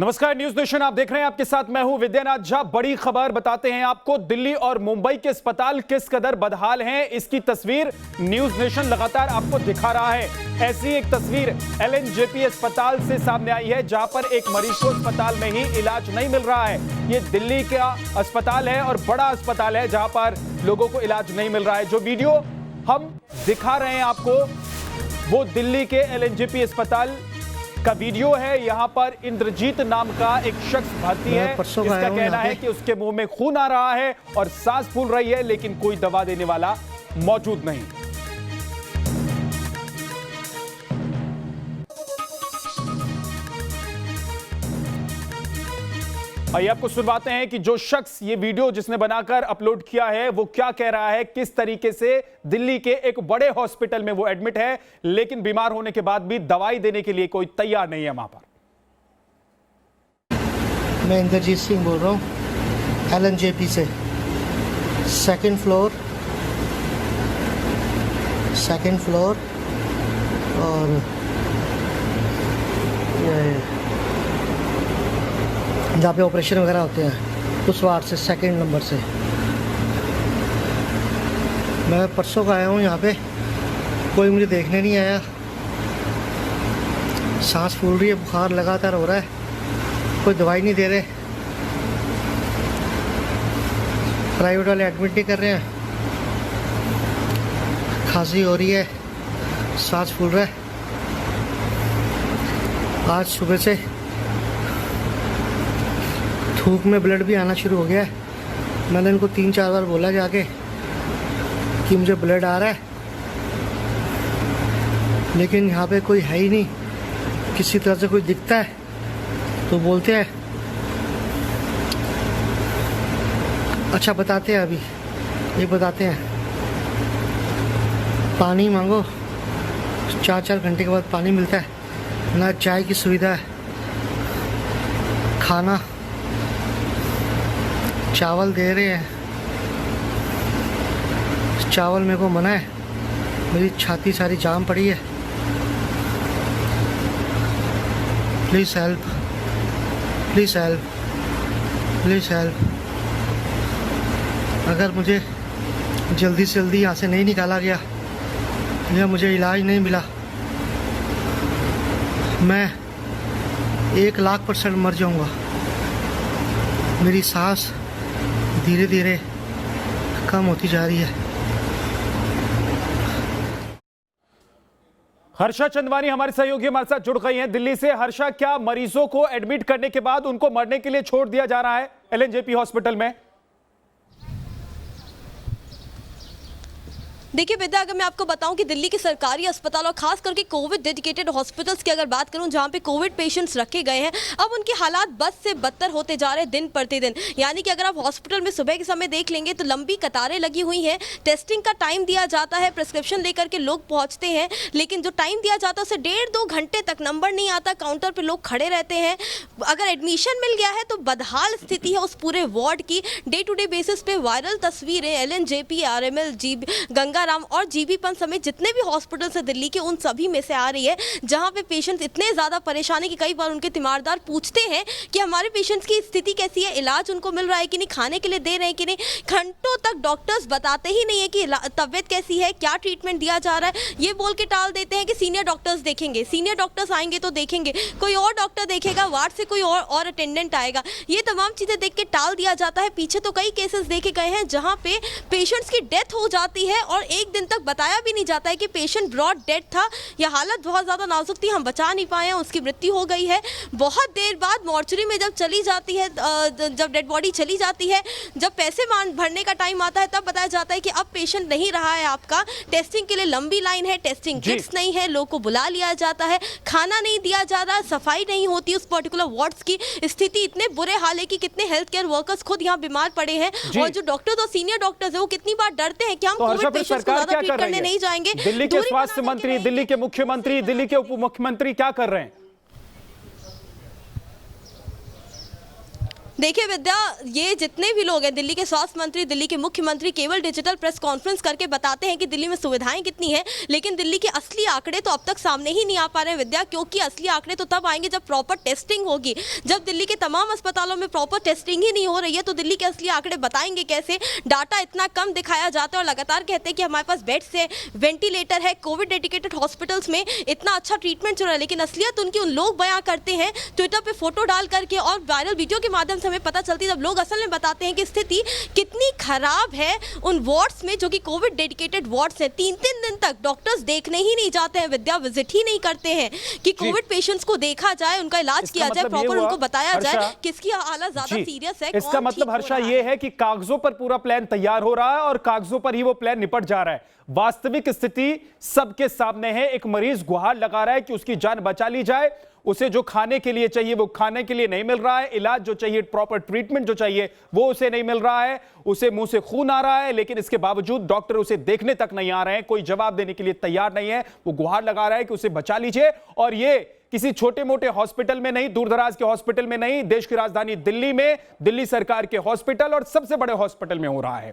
नमस्कार, news nation आप देख रहे हैं। आपके साथ मैं हूं विद्यानाथ झा। बड़ी खबर बताते हैं आपको। दिल्ली और मुंबई के अस्पताल किस कदर बदहाल हैं, इसकी तस्वीर न्यूज नेशन लगातार आपको दिखा रहा है। ऐसी एक तस्वीर एलएनजेपी अस्पताल से सामने आई है, जहां पर एक मरीज को अस्पताल में ही इलाज नहीं मिल रहा है। ये दिल्ली का अस्पताल है और बड़ा अस्पताल है, जहां पर लोगों को इलाज नहीं मिल रहा है। जो वीडियो हम दिखा रहे हैं आपको, वो दिल्ली के एलएनजेपी अस्पताल का वीडियो है। यहां पर इंद्रजीत नाम का एक शख्स भर्ती है, जिसका कहना है कि उसके मुंह में खून आ रहा है और सांस फूल रही है, लेकिन कोई दवा देने वाला मौजूद नहीं। आइए आपको सुनवाते हैं कि जो शख्स ये वीडियो जिसने बनाकर अपलोड किया है वो क्या कह रहा है, किस तरीके से दिल्ली के एक बड़े हॉस्पिटल में वो एडमिट है, लेकिन बीमार होने के बाद भी दवाई देने के लिए कोई तैयार नहीं है वहां पर। मैं इंद्रजीत सिंह बोल रहा हूँ एलएनजेपी से। सेकंड फ्लोर और जहाँ पे ऑपरेशन वगैरह होते हैं उस वार्ड से सेकंड नंबर से। मैं परसों का आया हूँ यहाँ पे, कोई मुझे देखने नहीं आया। सांस फूल रही है, बुखार लगातार हो रहा है, कोई दवाई नहीं दे रहे। प्राइवेट वाले एडमिट नहीं कर रहे हैं। खांसी हो रही है, सांस फूल रहा है। आज सुबह से थूक में ब्लड भी आना शुरू हो गया है। मैंने इनको 3-4 बार बोला जाके कि मुझे ब्लड आ रहा है, लेकिन यहाँ पे कोई है ही नहीं। किसी तरह से कोई दिखता है तो बोलते हैं अच्छा बताते हैं, अभी ये बताते हैं पानी मांगो, 4-4 घंटे के बाद पानी मिलता है, ना चाय की सुविधा है, खाना चावल दे रहे हैं। चावल मेरे को मना है, मेरी छाती सारी जाम पड़ी है। Please help, please help, please help. अगर मुझे जल्दी से जल्दी यहाँ से नहीं निकाला गया या मुझे इलाज नहीं मिला, मैं 1,00,000% मर जाऊँगा। मेरी सांस धीरे धीरे कम होती जा रही है। हर्षा चंदवानी हमारे सहयोगी हमारे साथ जुड़ गई हैं दिल्ली से। हर्षा, क्या मरीजों को एडमिट करने के बाद उनको मरने के लिए छोड़ दिया जा रहा है एलएनजेपी हॉस्पिटल में? देखिए विद्या, अगर मैं आपको बताऊं कि दिल्ली के सरकारी अस्पताल और खास करके कोविड डेडिकेटेड हॉस्पिटल्स की अगर बात करूं, जहां पे कोविड पेशेंट्स रखे गए हैं, अब उनके हालात बद से बदतर होते जा रहे हैं दिन प्रतिदिन। यानी कि अगर आप हॉस्पिटल में सुबह के समय देख लेंगे तो लंबी कतारें लगी हुई हैं। टेस्टिंग का टाइम दिया जाता है, प्रिस्क्रिप्शन लेकर के लोग पहुंचते हैं, लेकिन जो टाइम दिया जाता है उससे 1.5-2 घंटे तक नंबर नहीं आता, काउंटर पर लोग खड़े रहते हैं। अगर एडमिशन मिल गया है तो बदहाल स्थिति है उस पूरे वार्ड की। डे टू डे बेसिस पे वायरल तस्वीरें एलएनजेपी, आरएमएल, गंगा राम और जीबी पंत समेत जितने भी हॉस्पिटल्स हैं दिल्ली के, उन सभी में से आ रही है, जहां पे पेशेंट्स इतने ज़्यादा परेशान है कि कई बार उनके तीमारदार पूछते हैं कि हमारे पेशेंट्स की स्थिति कैसी है, इलाज उनको मिल रहा है कि नहीं, खाने के लिए दे रहे हैं कि नहीं। घंटों तक डॉक्टर्स बताते ही नहीं है कि तबीयत कैसी है, क्या ट्रीटमेंट दिया जा रहा है। ये बोल के टाल देते हैं कि सीनियर डॉक्टर्स देखेंगे, सीनियर डॉक्टर्स आएंगे तो देखेंगे, कोई और डॉक्टर देखेगा, वार्ड से कोई और अटेंडेंट आएगा। ये तमाम चीज़ें देख के टाल दिया जाता है। पीछे तो कई केसेस देखे गए हैं जहाँ पे पेशेंट्स की डेथ हो जाती है और एक दिन तक बताया भी नहीं जाता है कि पेशेंट ब्रॉड डेड था या हालत बहुत ज़्यादा नाजुक थी, हम बचा नहीं पाए हैं, उसकी मृत्यु हो गई है। बहुत देर बाद मॉर्चरी में जब चली जाती है, जब डेड बॉडी चली जाती है, जब पैसे भरने का टाइम आता है, तब बताया जाता है कि अब पेशेंट नहीं रहा है आपका, टेस्टिंग के लिए लंबी लाइन है, टेस्टिंग किट्स नहीं है, लोग को बुला लिया जाता है, खाना नहीं दिया जा रहा, सफाई नहीं होती उस पर्टिकुलर वार्ड्स की। स्थिति इतने बुरे हाल है कि कितने हेल्थ केयर वर्कर्स खुद यहाँ बीमार पड़े हैं और जो डॉक्टर्स और सीनियर डॉक्टर्स है वो कितनी बार डरते हैं कि हम कोविड पेशेंट्स को ज्यादा ट्रीट करने नहीं जाएंगे। दिल्ली के स्वास्थ्य मंत्री, दिल्ली के मुख्यमंत्री, दिल्ली के उप मुख्यमंत्री क्या कर रहे हैं? देखिए विद्या, ये जितने भी लोग हैं, दिल्ली के स्वास्थ्य मंत्री, दिल्ली के मुख्यमंत्री, केवल डिजिटल प्रेस कॉन्फ्रेंस करके बताते हैं कि दिल्ली में सुविधाएं कितनी हैं, लेकिन दिल्ली के असली आंकड़े तो अब तक सामने ही नहीं आ पा रहे हैं विद्या, क्योंकि असली आंकड़े तो तब आएंगे जब प्रॉपर टेस्टिंग होगी। जब दिल्ली के तमाम अस्पतालों में प्रॉपर टेस्टिंग ही नहीं हो रही है तो दिल्ली के असली आंकड़े बताएंगे कैसे? डाटा इतना कम दिखाया जाता है और लगातार कहते हैं कि हमारे पास बेड्स है, वेंटिलेटर है, कोविड डेडिकेटेड हॉस्पिटल्स में इतना अच्छा ट्रीटमेंट चल रहा है, लेकिन असलियत उनकी उन लोग बयां करते हैं ट्विटर पे फोटो डाल करके और वायरल वीडियो के माध्यम से हमें पता चलती है, जब लोग असल में बताते हैं कि स्थिति कितनी खराब है उन वार्ड्स में जो कि कोविड डेडिकेटेड वार्ड्स हैं। 3-3 दिन तक डॉक्टर्स देखने ही नहीं जाते हैं विद्या, विजिट ही नहीं करते हैं कि कोविड पेशेंट्स को देखा जाए, उनका इलाज किया जाए, प्रॉपर उनको बताया जाए किसकी हालत ज्यादा सीरियस है। इसका मतलब हर्षा ये है कि कागजों पर पूरा प्लान तैयार हो रहा है और कागजों पर ही वो प्लान निपट जा रहा है। वास्तविक स्थिति सबके सामने है। एक मरीज गुहार लगा रहा है कि उसकी जान बचा ली जाए, उसे जो खाने के लिए चाहिए वो खाने के लिए नहीं मिल रहा है, इलाज जो चाहिए, प्रॉपर ट्रीटमेंट जो चाहिए वो उसे नहीं मिल रहा है, उसे मुंह से खून आ रहा है, लेकिन इसके बावजूद डॉक्टर उसे देखने तक नहीं आ रहे हैं, कोई जवाब देने के लिए तैयार नहीं है। वो गुहार लगा रहा है कि उसे बचा लीजिए, और ये किसी छोटे मोटे हॉस्पिटल में नहीं, दूर दराज के हॉस्पिटल में नहीं, देश की राजधानी दिल्ली में, दिल्ली सरकार के हॉस्पिटल और सबसे बड़े हॉस्पिटल में हो रहा है।